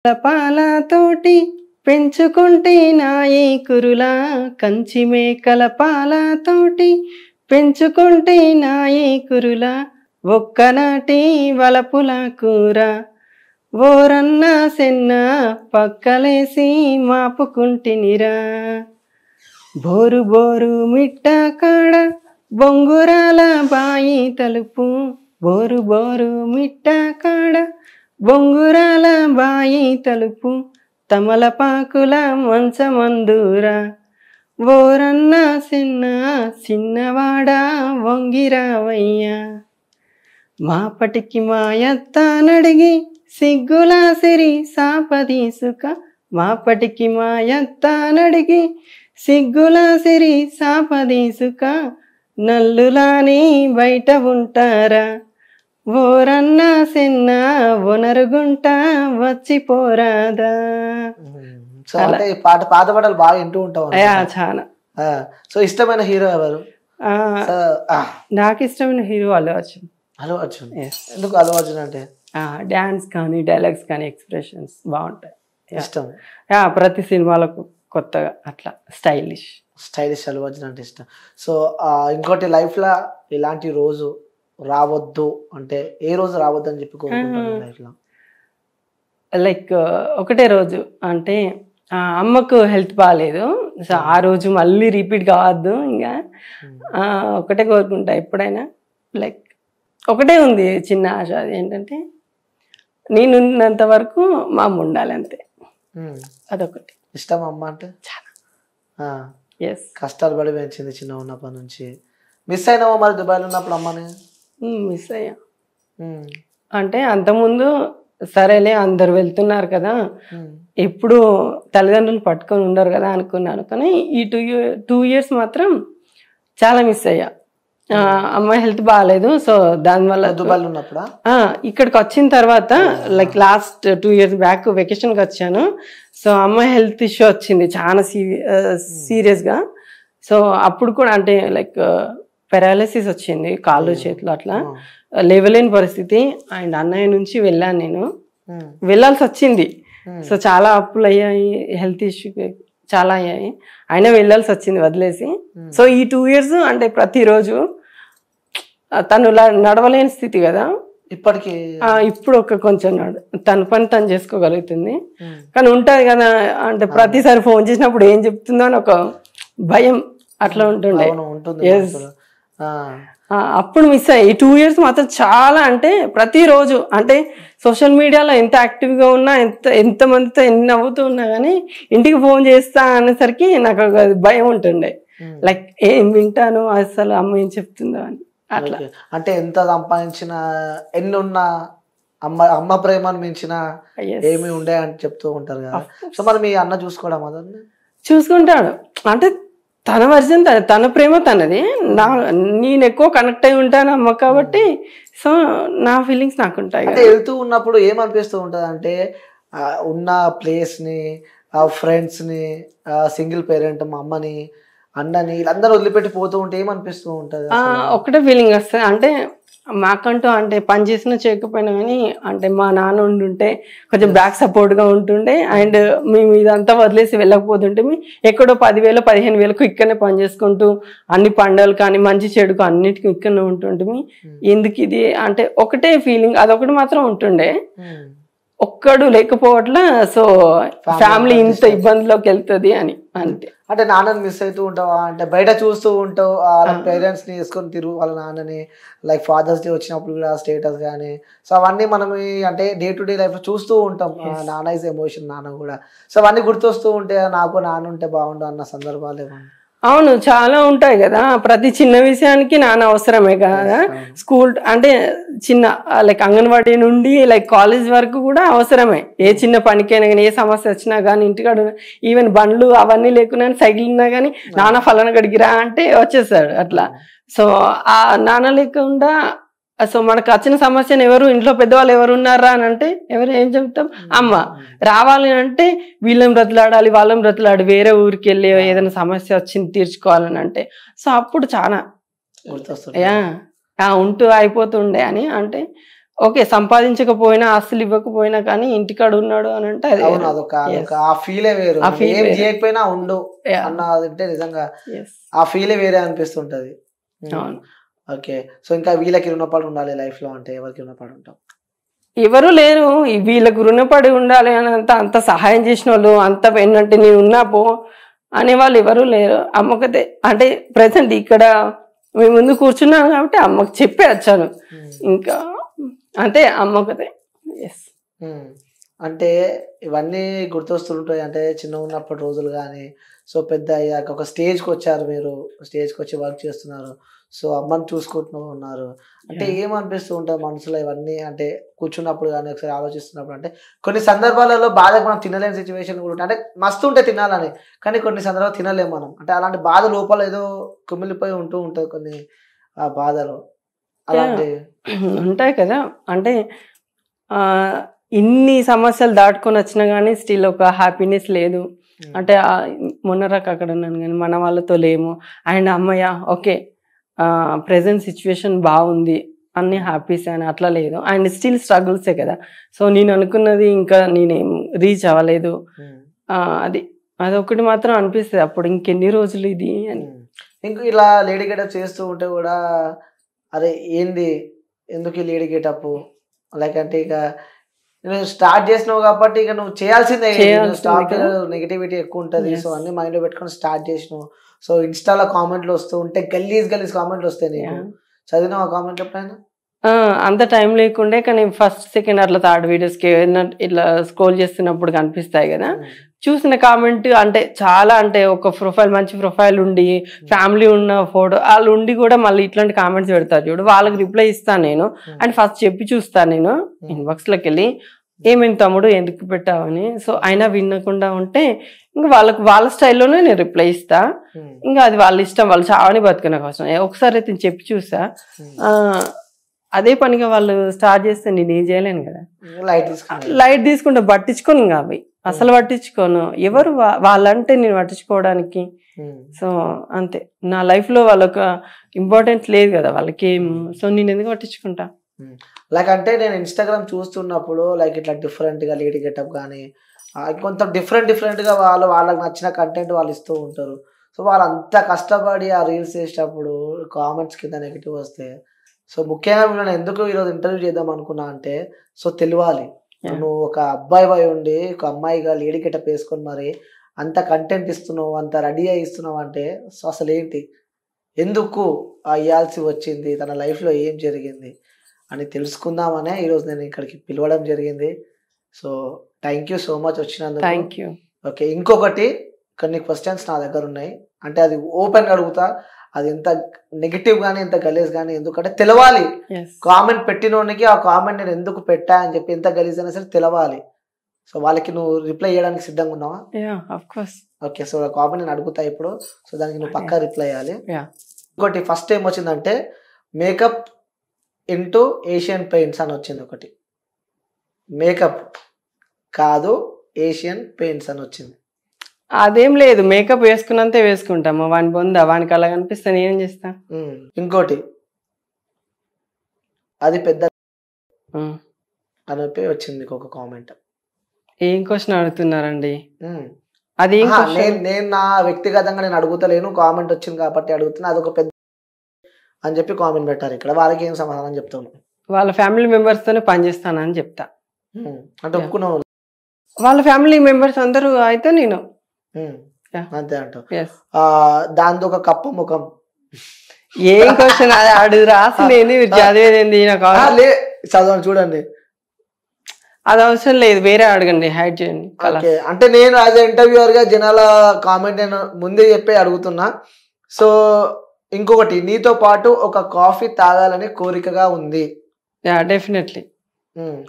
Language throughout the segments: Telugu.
పాలతోటి పెంచుకుంటే నాయి కురులా కంచి మేకల పాలతోటి పెంచుకుంటే నాయి కురులా ఒక్కనాటి వలపుల కూర ఓరన్న సెన్న పక్కలేసి మాపుకుంటినిరా బోరు బోరు మిట్ట కాడ బొంగురాల బాయి తలుపు బోరు బోరు మిట్ట కాడ బొంగురాల బాయి తలుపు తమలపాకుల మంచమందూరా ఓరన్న సిన్న చిన్నవాడా వంగిరావయ్యా మాపటికి మాయత్తానడిగి సిగ్గుల సిరి సాపదీసుక మాపటికి మాయత్తానడిగి సిగ్గుల సిరి సాపదీసుక నల్లులాని బయట ఉంటారా ఓరన్న సిన్న ఒనరుగుంట వచ్చిపోరాదా. అంటే పాట పాత పాటలు బాగా వింటూ ఉంటాం. చాలా. సో ఇష్టమైన హీరో ఎవరు? నాకు ఇష్టమైన హీరో అల్లు అర్జున్. అల్లు అర్జున్. ఎందుకు అల్లు అర్జున్ అంటే? డాన్స్ కానీ డైలాగ్స్ కానీ ఎక్స్ప్రెషన్స్ బాగుంటాయి, ఇష్టం. ప్రతి సినిమాలకు కొత్తగా అట్లా స్టైలిష్ అల్లు అర్జున్ అంటే ఇష్టం. సో ఇంకోటి లైఫ్ లో ఇలాంటి రోజు రావద్దు అంటే ఏ రోజు రావద్దు అని చెప్పుకోవాలి లైఫ్ లో? లైక్ ఒకటే రోజు అంటే అమ్మకు హెల్త్ బాగాలేదు, సో ఆ రోజు మళ్ళీ రిపీట్ కావద్దు. ఇంకా ఒకటే కోరుకుంటా ఎప్పుడైనా. లైక్ ఒకటే ఉంది చిన్న ఆశ, అది ఏంటంటే నేనున్నంత వరకు మా అమ్మ ఉండాలి అంతే. అదొకటి ఇష్టం అమ్మ అంటే చాలా. ఎస్, కష్టాలు పడి పెంచింది చిన్న ఉన్నప్పటి నుంచి. మిస్ అయినావా మరి దుబాయ్లో ఉన్నప్పుడు అమ్మని? మిస్ అయ్యా. అంటే అంతకుముందు సరేలే అందరు వెళ్తున్నారు కదా, ఎప్పుడు తల్లిదండ్రులు పట్టుకొని ఉండరు కదా అనుకున్నాను. కానీ ఈ 2 years మాత్రం చాలా మిస్ అయ్యా. అమ్మాయి హెల్త్ బాగాలేదు, సో దానివల్ల దుబాయ్లో ఉన్నప్పుడు ఇక్కడికి వచ్చిన తర్వాత లైక్ లాస్ట్ 2 years బ్యాక్ వెకేషన్కి వచ్చాను. సో అమ్మాయి హెల్త్ ఇష్యూ వచ్చింది చాలా సీరియస్గా. సో అప్పుడు కూడా అంటే లైక్ పెరాలసిస్ వచ్చింది, కాళ్ళు చేతులు అట్లా లేవలేని పరిస్థితి. అండ్ అన్నయ్య నుంచి వెళ్ళాను, నేను వెళ్ళాల్సి వచ్చింది. సో చాలా అప్పులు అయ్యాయి, హెల్త్ ఇష్యూ చాలా అయ్యాయి, అయినా వెళ్ళాల్సి వచ్చింది వదిలేసి. సో ఈ 2 years అంటే ప్రతిరోజు తను నడవలేని స్థితి కదా ఇప్పటికి. ఇప్పుడు ఒక కొంచెం తన పని తను చేసుకోగలుగుతుంది, కానీ ఉంటుంది కదా అంటే ప్రతిసారి ఫోన్ చేసినప్పుడు ఏం చెప్తుందో అని ఒక భయం అట్లా ఉంటుండే. అప్పుడు మిస్ అయ్యి 2 years మాత్రం చాలా అంటే ప్రతిరోజు అంటే సోషల్ మీడియాలో ఎంత యాక్టివ్గా ఉన్నా, ఎంతమందితో ఎన్ని నవ్వుతూ ఉన్నా కానీ ఇంటికి ఫోన్ చేస్తా అనేసరికి నాకు ఒక భయం ఉంటుండే. లైక్ ఏం వింటాను అసలు అమ్మ ఏం చెప్తుందో అని అట్లా. అంటే ఎంత సంపాదించిన ఎన్ని ఉన్నా అమ్మ ప్రేమను మించిన ఏమి ఉండే అని చెప్తూ ఉంటారు కదా. సో మరి మీ అన్న చూసుకోవడం అదన్నీ చూసుకుంటాడు. అంటే తన వర్జన్ తన ప్రేమ తనది, నేను ఎక్కువ కనెక్ట్ అయి ఉంటాను అమ్మ కాబట్టి. సో నా ఫీలింగ్స్ నాకు ఉంటాయి. అంటే వెళ్తూ ఉన్నప్పుడు ఏమనిపిస్తూ ఉంటుంది అంటే ఉన్న ప్లేస్ని, ఫ్రెండ్స్ని, సింగిల్ పేరెంట్ మా అమ్మని అన్నని వీళ్ళందరూ వదిలిపెట్టి పోతూ ఉంటే ఏమనిపిస్తూ ఉంటుంది? ఒకటే ఫీలింగ్ వస్తుంది. అంటే మాకంటూ అంటే పని చేసినా చేయకపోయినా కానీ అంటే మా నాన్న ఉండుంటే కొంచెం బ్యాక్ సపోర్ట్గా ఉంటుండే. అండ్ మేము ఇదంతా వదిలేసి వెళ్ళకపోతుంటే ఎక్కడో 10,000 15,000 ఇక్కడనే పని చేసుకుంటూ అన్ని పండుగలు కానీ మంచి చెడుకు అన్నిటికీ ఇక్కడనే ఉంటుంటే ఎందుకు ఇది అంటే ఒకటే ఫీలింగ్, అదొకటి మాత్రం ఉంటుండే. ఒక్కడు లేకపోవట్లా సో ఫ్యామిలీ ఇంత ఇబ్బందిలోకి వెళ్తుంది అని అంతే. అంటే నాన్నని మిస్ అవుతూ ఉంటావా? అంటే బయట చూస్తూ ఉంటావు వాళ్ళ పేరెంట్స్ని వేసుకొని తిరుగు వాళ్ళ నాన్నని, లైక్ ఫాదర్స్ డే వచ్చినప్పుడు కూడా స్టేటస్ కానీ. సో అవన్నీ మనం అంటే డే టు డే లైఫ్లో చూస్తూ ఉంటాం. నాన్న ఇస్ ఎమోషన్, నాన్న కూడా. సో అవన్నీ గుర్తొస్తూ ఉంటే నాకు నాన్న ఉంటే బాగుండు అన్న సందర్భాలు ఏమన్నా? అవును, చాలా ఉంటాయి కదా. ప్రతి చిన్న విషయానికి నాన్న అవసరమే కదా. స్కూల్ అంటే చిన్న లైక్ అంగన్వాడీ నుండి లైక్ కాలేజ్ వరకు కూడా అవసరమే. ఏ చిన్న పనికైనా కానీ, ఏ సమస్య వచ్చినా కానీ, ఇంటికాడ ఈవెన్ బండ్లు అవన్నీ లేకున్నా సైకిల్ ఉన్నా కానీ నాన్న ఫలానా గడిగిరా అంటే వచ్చేస్తాడు అట్లా. సో ఆ నాన్న లేకుండా సో మనకు వచ్చిన సమస్యను ఎవరు ఇంట్లో పెద్దవాళ్ళు ఎవరు ఉన్నారా అని అంటే ఎవరు ఏం చెప్తాం? అమ్మ. రావాలి అంటే వీళ్ళని బ్రతిలాడాలి, వాళ్ళని బ్రతిలాడి వేరే ఊరికి వెళ్ళి ఏదైనా సమస్య వచ్చింది తీర్చుకోవాలని అంటే సో అప్పుడు చాలా ఉంటూ అయిపోతుండే అని అంటే ఓకే సంపాదించకపోయినా ఆస్తులు ఇవ్వకపోయినా కానీ ఇంటికాడ ఉన్నాడు అని అంటే అది అవును, అదొక ఆ ఫీలే వేరు. ఆ feel ఏం వేరే. చేయకపోయినా ఉండు Yeah. అన్నదంటే నిజంగా Yes. ఆ ఫీలే వేరే అనిపిస్తుంటది. అవును. ఓకే. సో ఇంకా వీళ్ళకి రుణపడి ఉండాలి లైఫ్ లో అంటే ఎవరికి రుణపడి ఉంటాం? ఎవరు లేరు వీళ్ళకు రుణపడి ఉండాలి అని అంత సహాయం చేసిన వాళ్ళు అంత ఏంటంటే నేను ఉన్నా పో అనే వాళ్ళు ఎవరు లేరు. అమ్మకతే అంటే ప్రెసెంట్ ఇక్కడ మేము ముందు కూర్చున్నాం కాబట్టి అమ్మకు చెప్పే వచ్చాను. ఇంకా అంటే అమ్మకతే. ఎస్. అంటే ఇవన్నీ గుర్తొస్తుంటాయి అంటే చిన్న ఉన్నప్పటి రోజులు కానీ, సో పెద్ద అయ్యాక ఒక స్టేజ్కి వచ్చారు, మీరు స్టేజ్కి వచ్చి వర్క్ చేస్తున్నారు, సో అమ్మని చూసుకుంటూ ఉన్నారు. అంటే ఏమనిపిస్తూ ఉంటుంది మనసులో ఇవన్నీ అంటే కూర్చున్నప్పుడు కానీ ఒకసారి ఆలోచిస్తున్నప్పుడు? అంటే కొన్ని సందర్భాలలో బాధకు మనం తినలేని సిచ్యువేషన్ కూడా ఉంటాయి. అంటే మస్తు ఉంటే తినాలని, కానీ కొన్ని సందర్భాలు తినలేము మనం. అంటే అలాంటి బాధ లోపల ఏదో కుమిలిపోయి ఉంటూ ఉంటుంది కొన్ని ఆ బాధలు అలాంటి ఉంటాయి కదా. అంటే ఇన్ని సమస్యలు దాటుకొని వచ్చినా కానీ స్టిల్ ఒక హ్యాపీనెస్ లేదు. అంటే మొన్నరాక అక్కడ ఉన్నాను కానీ మన వాళ్ళతో లేము. అండ్ అమ్మయ్య ఓకే ప్రెసెంట్ సిచ్యువేషన్ బాగుంది అన్ని హ్యాపీస్ అని అట్లా లేదు. అండ్ స్టిల్ స్ట్రగుల్సే కదా. సో నేను అనుకున్నది ఇంకా నేనేం రీచ్ అవ్వలేదు. అది అదొకటి మాత్రం అనిపిస్తుంది అప్పుడు ఇంకెన్ని రోజులు ఇది అని. ఇంక ఇలా లేడీ గెటప్ చేస్తూ ఉంటే కూడా అరే ఏంది ఎందుకు ఈ లేడీ గెటప్ లైక్ అంటే ఇక నువ్వు స్టార్ట్ చేసినావు కాబట్టి ఇక నువ్వు చేయాల్సిందే. స్టార్ట్ నెగిటివిటీ ఎక్కువ ఉంటుంది, సో అన్ని మైండ్ లో పెట్టుకొని స్టార్ట్ చేసినావు. సో ఇన్స్టాలో కామెంట్లు వస్తూ ఉంటే గలీజ్ కామెంట్లు వస్తాయి నీకు. చదివినావు ఆ కామెంట్ ఎప్పుడైనా? అంత టైం లేకుండే కానీ ఫస్ట్ సెకండ్ అట్లా థర్డ్ వీడియోస్కి ఇట్లా స్క్రోల్ చేస్తున్నప్పుడు కనిపిస్తాయి కదా. చూసిన కామెంట్ అంటే చాలా అంటే ఒక ప్రొఫైల్ మంచి ప్రొఫైల్ ఉండి ఫ్యామిలీ ఉన్న ఫోటో వాళ్ళు ఉండి కూడా మళ్ళీ ఇట్లాంటి కామెంట్స్ పెడతారు చూడు, వాళ్ళకి రిప్లై ఇస్తాను నేను. అండ్ ఫస్ట్ చెప్పి చూస్తాను నేను ఇన్బాక్స్లోకి వెళ్ళి ఏమేమి తమ్ముడు ఎందుకు పెట్టావని. సో అయినా వినకుండా ఉంటే ఇంకా వాళ్ళ స్టైల్లోనే నేను రిప్లై ఇస్తా. ఇంకా అది వాళ్ళ ఇష్టం, వాళ్ళు చావని బతుకునే కోసం. ఒకసారి అయితే నేను చెప్పి చూసా, అదే పనిగా వాళ్ళు స్టార్ట్ చేస్తే నేను ఏం చేయలేను కదా. లైట్ తీసుకుంటే పట్టించుకోను ఇంకా అవి అసలు పట్టించుకోను. ఎవరు వాళ్ళంటే నేను పట్టించుకోవడానికి. సో అంతే, నా లైఫ్ లో వాళ్ళొక ఇంపార్టెంట్ లేదు కదా వాళ్ళకి. సో నేను ఎందుకు పట్టించుకుంటా? లైక్ అంటే నేను ఇన్స్టాగ్రామ్ చూస్తున్నప్పుడు లైక్ ఇట్లా డిఫరెంట్ గా లేడీ గెటప్ కానీ కొంత డిఫరెంట్ గా వాళ్ళకి నచ్చిన కంటెంట్ వాళ్ళు ఇస్తూ ఉంటారు. సో వాళ్ళంతా కష్టపడి ఆ రీల్స్ చేసేటప్పుడు కామెంట్స్ కింద నెగిటివ్ వస్తే, సో ముఖ్యంగా నేను ఎందుకు ఈరోజు ఇంటర్వ్యూ చేద్దాం అనుకున్నా అంటే, సో తెలియాలి నువ్వు ఒక అబ్బాయి ఉండి ఒక అమ్మాయిగా లేడీ గెటప్ వేసుకొని మరి అంత కంటెంట్ ఇస్తున్నావు, అంత రెడీ అయి ఇస్తున్నావు అంటే సో అసలు ఏంటి, ఎందుకు అయ్యాల్సి వచ్చింది, తన లైఫ్లో ఏం జరిగింది అని తెలుసుకుందామనే ఈరోజు నేను ఇక్కడికి పిలవడం జరిగింది. So thank you so much వచ్చినందుకు. Thank you. ఓకే, ఇంకొకటి కొన్ని క్వశ్చన్స్ నా దగ్గర ఉన్నాయి, అంటే అది ఓపెన్ అడుగుతా. అది ఎంత నెగిటివ్ కానీ ఎంత గలీజ్ కానీ ఎందుకంటే తెలవాలి. కామెంట్ పెట్టినోనికి ఆ కామెంట్ నేను ఎందుకు పెట్టా అని చెప్పి ఎంత గలీజ్ అయినా సరే తెలవాలి. సో వాళ్ళకి నువ్వు రిప్లై చేయడానికి సిద్ధంగా ఉన్నావా? ఓకే, సో కామెంట్ నేను అడుగుతా ఇప్పుడు, సో దానికి నువ్వు పక్కా రిప్లై చేయాలి. ఇంకోటి ఫస్ట్ ఏం వచ్చిందంటే మేకప్ ఇంటూ ఏషియన్ పెయింట్స్ అని వచ్చింది. ఒకటి మేకప్ కాదు ఏషియన్ పెయింట్స్ అని వచ్చింది. అదేం లేదు, మేకప్ వేసుకున్నంతే వేసుకుంటాము. వాని బొందా వానికి అలా కనిపిస్తే నేనేం చేస్తా. ఇంకోటి అది పెద్ద అని వచ్చింది ఒక కామెంట్. ఏం క్వశ్చన్ అడుగుతున్నారండి? అది నేను నా వ్యక్తిగతంగా నేను అడుగుతలేను, కామెంట్ వచ్చింది కాబట్టి అడుగుతున్నా. అదొక పెద్ద అని చెప్పి కామెంట్ పెట్టారు ఇక్కడ. వాళ్ళకి ఏం సమాధానం చెప్తాను? వాళ్ళ ఫ్యామిలీ మెంబర్స్ తోనే పనిచేస్తానని చెప్తా. అంటే ఒప్పుకున్నావు? వాళ్ళ ఫ్యామిలీ మెంబర్స్ అందరూ అయితే నేను అంతే అంటావు. దాంతో ఒక కప్ప ముఖం. ఏం క్వశ్చన్ అది అడుగు రాసింది చదివేది చదవండి చూడండి. అది అవసరం లేదు, వేరే అడగండి, హైడ్ చేయండి. అంటే నేను యాజ్ ఇంటర్వ్యూయర్ గా జనాల కామెంట్ నేను ముందే చెప్పి అడుగుతున్నా. సో ఇంకొకటి, నీతో పాటు ఒక కాఫీ తాగాలని కోరికగా ఉంది. డెఫినెట్లీ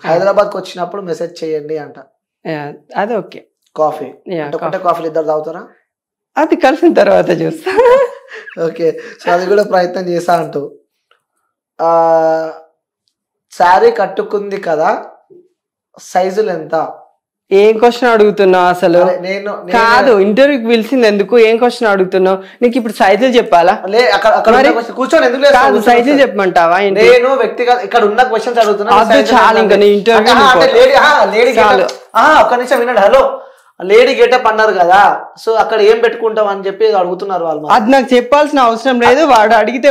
హైదరాబాద్కి వచ్చినప్పుడు మెసేజ్ చేయండి అంట. అది ఓకే. కాఫీ ఒకటే కాఫీలు ఇద్దరు తాగుతారా? అది కలిసిన తర్వాత చూస్తా. ఓకే, సో అది కూడా ప్రయత్నం చేసా అంటూ. శారీ కట్టుకుంది కదా, సైజులు ఎంత? ఏం క్వశ్చన్ అడుగుతున్నావు అసలు? అరే నేను కాదు, ఇంటర్వ్యూకి పిలిచింది ఎందుకు? ఏం క్వశ్చన్ అడుగుతున్నావు? నీకు ఇప్పుడు సైజులు చెప్పాలా? అక్కడ కూర్చొని ఎందుకు కాదు, సైజులు చెప్పమంటావా? నేను వ్యక్తిగత ఇక్కడ ఉన్న క్వశ్చన్స్ అడుగుతున్నా. చాలు ఇంకా నీ ఇంటర్వ్యూ. లేడీ ఒక్క నిమిషం వినండి. హలో, లేడీ గెటప్ అన్నారు కదా, సో అక్కడ ఏం పెట్టుకుంటాం అని చెప్పి అడుగుతున్నారు వాళ్ళు. అది నాకు చెప్పాల్సిన అవసరం లేదు. వాడు అడిగితే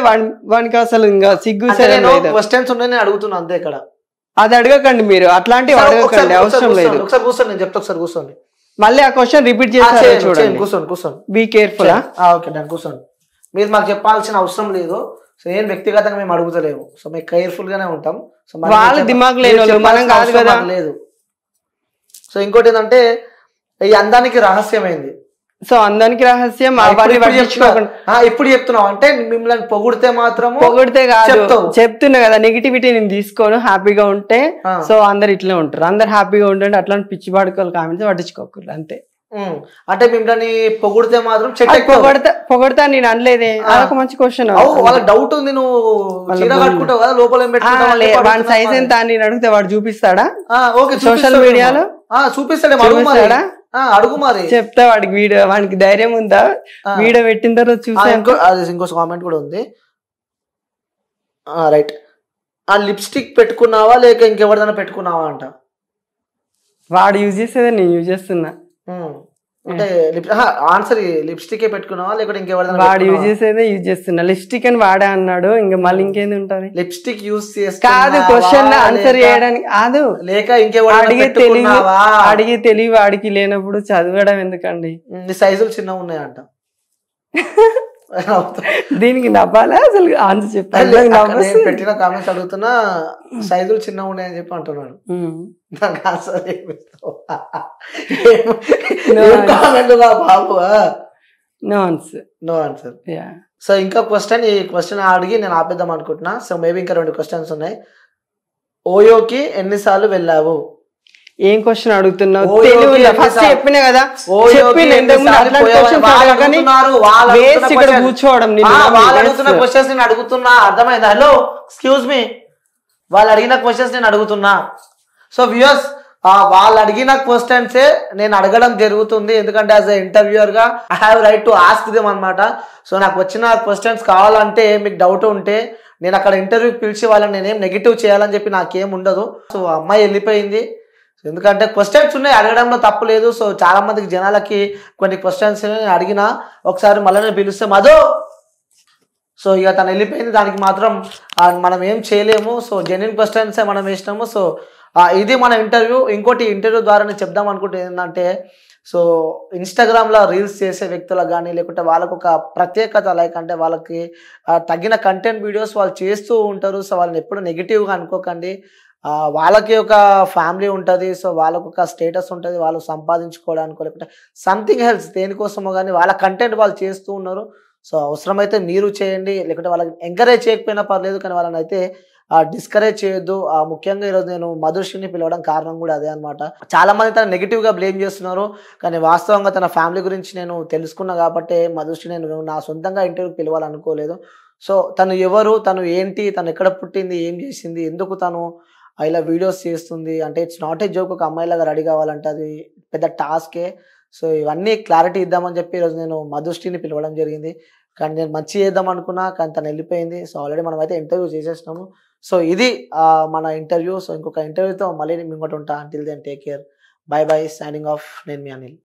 వానికి అసలు ఇంకా సిగ్గు క్వశ్చన్స్ ఉన్నాయి, నేను అడుగుతున్నా అంతే. ఇక్కడ అది అడగకండి మీరు, అట్లాంటివి అడగకండి, అవసరం లేదు. ఒకసారి కూర్చోండి, నేను చెప్తా. ఒకసారి కూర్చోండి, మళ్ళీ ఆ క్వశ్చన్ రిపీట్ చేసి చూడండి. కూర్చోండి. Be careful. ఓకే డన్, కూర్చోండి. మీరు మాకు చెప్పాల్సిన అవసరం లేదు. సో ఏం వ్యక్తిగతంగా మేము అడుగుతలేము. సో మేము కేర్ఫుల్ గానే ఉంటాం. సో వాళ్ళ దిమాగ్ లేని మనం కాదు కదా. లేదు. సో ఇంకోటి ఏంటంటే ఈ అందానికి రహస్యమైంది. సో అందానికి రహస్యం ఇప్పుడు చెప్తున్నావు అంటే మిమ్మల్ని పొగిడితే మాత్రం పొగిడితే కాదు, చెప్తున్నా కదా. నెగిటివిటీ నేను తీసుకోను, హ్యాపీగా ఉంటే సో అందరు ఇట్లా ఉంటారు. అందరు హ్యాపీగా ఉంటే అట్లా పిచ్చి పాడుకోవాలి, కామెంట్స్ పట్టించుకోకూడదు అంతే. అంటే మిమ్మల్ని పొగిడితే మాత్రం పొగడతా నేను అనలేదే. అదొక మంచి క్వశ్చన్. వాళ్ళకి డౌట్ ఉంది, నువ్వు కట్టుకుంటావు కదా లోపల. వాడి సైజ్ ఎంత అని నేను అడిగితే వాడు చూపిస్తాడా? ఓకే, సోషల్ మీడియాలో చూపిస్తాడు. అడుగు మరి, చెప్తా వాడికి. వీడియో వానికి ధైర్యం ఉందా? వీడియో పెట్టిన తర్వాత చూసా. ఇంకో కామెంట్ కూడా ఉంది. రైట్, ఆ లిప్స్టిక్ పెట్టుకున్నావా లేక ఇంకెవరిదైనా పెట్టుకున్నావా అంట. వాడు యూజ్ చేసేదే నేను యూజ్ చేస్తున్నా. అంటే ఆన్సర్ లిప్స్టిక్ పెట్టుకున్నావా లేకపోతే ఇంకెవరిదైనా? వాడు యూజ్ చేసేదే యూజ్ చేస్తున్నా. లిప్స్టిక్ అని వాడే అన్నాడు, ఇంకా మళ్ళీ ఇంకేంది ఉంటది? లిప్స్టిక్ యూజ్ చేస్తా కాదు, క్వశ్చన్ ఆన్సర్ చేయడానికి కాదు. లేక ఇంకెవరిదైనా అడిగి తెలివి వాడికి లేనప్పుడు చదవడం ఎందుకండి? సైజులు చిన్నగా ఉన్నాయంట. దీనికి నవ్వాలా అసలు? ఆన్సర్ చెప్పాలి. పెట్టిన కామెంట్స్ అడుగుతున్నా, సైజులు చిన్నగా ఉన్నాయని చెప్పి అంటున్నాడు. బాబు no answer. No answer. So ఇంకా క్వశ్చన్, ఈ క్వశ్చన్ అడిగి నేను ఆపేద్దాం అనుకుంటున్నా. సో మేబీ ఇంకా 2 క్వశ్చన్స్ ఉన్నాయి. ఓయోకి ఎన్నిసార్లు వెళ్ళావు? ఏం క్వశ్చన్ అడుగుతున్నావు? ఫస్ట్ చెప్పినా కదా, కూర్చోవడం. వాళ్ళు అడుగుతున్న క్వశ్చన్స్ నేను అడుగుతున్నా, అర్థమైందా? హలో, ఎక్స్క్యూజ్ మీ, వాళ్ళు అడిగిన క్వశ్చన్స్ నేను అడుగుతున్నా. సో వ్యూయర్స్, వాళ్ళు అడిగిన క్వశ్చన్సే నేను అడగడం జరుగుతుంది. ఎందుకంటే యాజ్ ఎ ఇంటర్వ్యూయర్ గా I have right to ask them అనమాట. సో నాకు వచ్చిన క్వశ్చన్స్ కావాలంటే, మీకు డౌట్ ఉంటే నేను అక్కడ ఇంటర్వ్యూకి పిలిచి వాళ్ళని నేనేం నెగిటివ్ చేయాలని చెప్పి నాకేం ఉండదు. సో అమ్మాయి వెళ్ళిపోయింది. ఎందుకంటే క్వశ్చన్స్ ఉన్నాయి, అడగడంలో తప్పు లేదు. సో చాలా మందికి జనాలకి కొన్ని క్వశ్చన్స్ నేను అడిగినా, ఒకసారి మళ్ళీ పిలిస్తే మధు, సో ఇక తను వెళ్ళిపోయింది. దానికి మాత్రం మనం ఏం చేయలేము. సో జెన్యున్ క్వశ్చన్సే మనం వేసినాము. సో ఇది మన ఇంటర్వ్యూ. ఇంకోటి ఇంటర్వ్యూ ద్వారా నేను చెప్దాం అనుకుంటే ఏంటంటే, సో ఇన్స్టాగ్రామ్లో రీల్స్ చేసే వ్యక్తులకు కానీ, లేకుంటే వాళ్ళకు ఒక ప్రత్యేకత, లైక్ అంటే వాళ్ళకి తగిన కంటెంట్ వీడియోస్ వాళ్ళు చేస్తూ ఉంటారు. సో వాళ్ళని ఎప్పుడు నెగిటివ్గా అనుకోకండి. వాళ్ళకి ఒక ఫ్యామిలీ ఉంటుంది. సో వాళ్ళకు ఒక స్టేటస్ ఉంటుంది, వాళ్ళు సంపాదించుకోవడానికి, లేకుంటే సంథింగ్ హెల్స్ దేనికోసమో కానీ వాళ్ళ కంటెంట్ వాళ్ళు చేస్తూ ఉన్నారు. సో అవసరమైతే మీరు చేయండి, లేకుంటే వాళ్ళకి ఎంకరేజ్ చేయకపోయినా పర్లేదు, కానీ వాళ్ళని అయితే డిస్కరేజ్ చేయొద్దు. ముఖ్యంగా ఈరోజు నేను మధుశ్రీని పిలవడం కారణం కూడా అదే అనమాట. చాలా మంది తను నెగిటివ్గా బ్లేమ్ చేస్తున్నారు, కానీ వాస్తవంగా తన ఫ్యామిలీ గురించి నేను తెలుసుకున్నా కాబట్టి మధుశ్రీ నేను నా సొంతంగా ఇంటర్వ్యూ పిలవాలనుకోలేదు. సో తను ఎవరు, తను ఏంటి, తను ఎక్కడ పుట్టింది, ఏం చేసింది, ఎందుకు తను ఇలా వీడియోస్ చేస్తుంది అంటే ఇట్స్ నాట్ ఏ జోక్. ఒక అమ్మాయిలాగా రెడీ కావాలంటే అది పెద్ద టాస్కే. సో ఇవన్నీ క్లారిటీ ఇద్దామని చెప్పి ఈరోజు నేను మధుశ్రీని పిలవడం జరిగింది. కానీ నేను మంచి చేద్దాం అనుకున్నా, కానీ తను వెళ్ళిపోయింది. సో ఆల్రెడీ మనం అయితే ఇంటర్వ్యూ చేసేసినాము. సో ఇది మన ఇంటర్వ్యూ. సో ఇంకొక ఇంటర్వ్యూతో మళ్ళీ నేను ముంగట ఉంటా. Until then take care, bye bye, signing off. నేను మీ అనిల్.